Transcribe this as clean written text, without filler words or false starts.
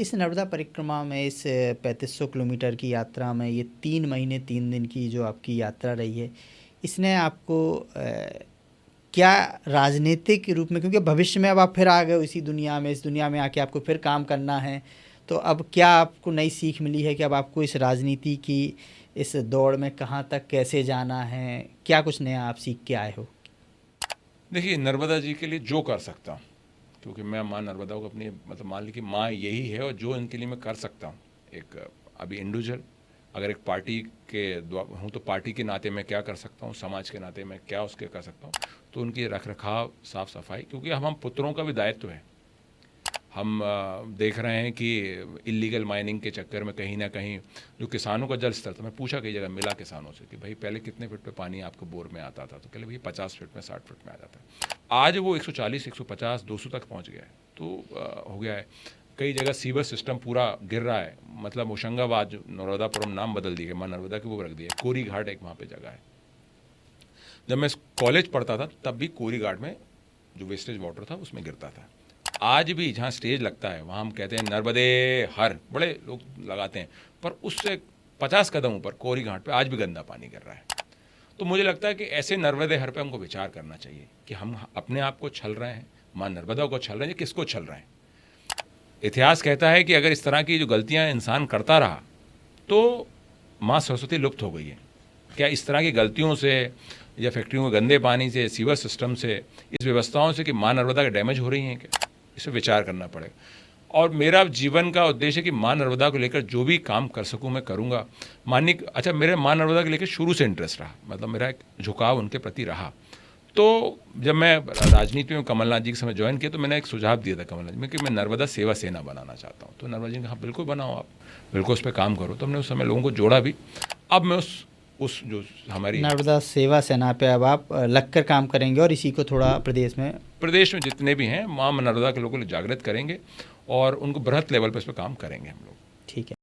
इस नर्मदा परिक्रमा में, इस 3500 किलोमीटर की यात्रा में, ये 3 महीने 3 दिन की जो आपकी यात्रा रही है, इसने आपको क्या राजनीतिक रूप में, क्योंकि भविष्य में अब आप फिर आ गए इसी दुनिया में, इस दुनिया में आके आपको फिर काम करना है, तो अब क्या आपको नई सीख मिली है कि अब आपको इस राजनीति की इस दौड़ में कहाँ तक कैसे जाना है, क्या कुछ नया आप सीख के आए हो? देखिए, नर्मदा जी के लिए जो कर सकता हूँ, क्योंकि मैं माँ नर्मदा को अपनी मतलब मान ली कि माँ यही है, और जो इनके लिए मैं कर सकता हूँ एक अभी इंडिविजुअल, अगर एक पार्टी के हूँ तो पार्टी के नाते मैं क्या कर सकता हूँ, समाज के नाते मैं क्या उसके कर सकता हूँ, तो उनकी रख रखाव, साफ़ सफाई, क्योंकि हम पुत्रों का भी दायित्व है। हम देख रहे हैं कि इलीगल माइनिंग के चक्कर में कहीं ना कहीं जो किसानों का जल स्तर था, मैं पूछा कई जगह, मिला किसानों से कि भाई पहले कितने फीट पे पानी आपको बोर में आता था, तो कहले भाई 50 फीट में, 60 फीट में आ जाता है। आज वो 140, 150, 200 तक पहुंच गया है, तो हो गया है। कई जगह सीवर सिस्टम पूरा गिर रहा है, मतलब होशंगाबाद जो नर्मदापुरम नाम बदल दिए, माँ नर्मदा की वो रख दिया। कोरी घाट एक वहाँ पर जगह है। जब मैं कॉलेज पढ़ता था तब भी कोरी घाट में जो वेस्टेज वाटर था उसमें गिरता था। आज भी जहाँ स्टेज लगता है वहाँ हम कहते हैं नर्मदे हर, बड़े लोग लगाते हैं, पर उससे 50 कदम ऊपर कोरी घाट पे आज भी गंदा पानी गिर रहा है। तो मुझे लगता है कि ऐसे नर्मदे हर पे हमको विचार करना चाहिए कि हम अपने आप को छल रहे हैं, माँ नर्मदा को छल रहे हैं, किसको छल रहे हैं। इतिहास कहता है कि अगर इस तरह की जो गलतियाँ इंसान करता रहा तो माँ सरस्वती लुप्त हो गई है। क्या इस तरह की गलतियों से या फैक्ट्रियों के गंदे पानी से, सीवर सिस्टम से, इस व्यवस्थाओं से कि माँ नर्मदा का डैमेज हो रही हैं क्या? इस पर विचार करना पड़ेगा। और मेरा जीवन का उद्देश्य है कि माँ नर्मदा को लेकर जो भी काम कर सकूँ मैं करूँगा। अच्छा, मेरे माँ नर्मदा को लेकर शुरू से इंटरेस्ट रहा, मतलब मेरा एक झुकाव उनके प्रति रहा। तो जब मैं राजनीति में कमलनाथ जी के समय ज्वाइन किया तो मैंने एक सुझाव दिया था कमलनाथ जी में कि मैं नर्मदा सेवा सेना बनाना चाहता हूँ। तो नर्मदा जी ने कहा बिल्कुल बनाओ, आप बिल्कुल उस पर काम करो। तो हमने उस समय लोगों को जोड़ा भी। अब मैं उस जो हमारी नर्मदा सेवा सेना पे अब आप लगकर काम करेंगे और इसी को थोड़ा प्रदेश में जितने भी हैं माँ नर्मदा के लोगों को जागृत करेंगे और उनको बृहत लेवल पर इस पर काम करेंगे हम लोग। ठीक है।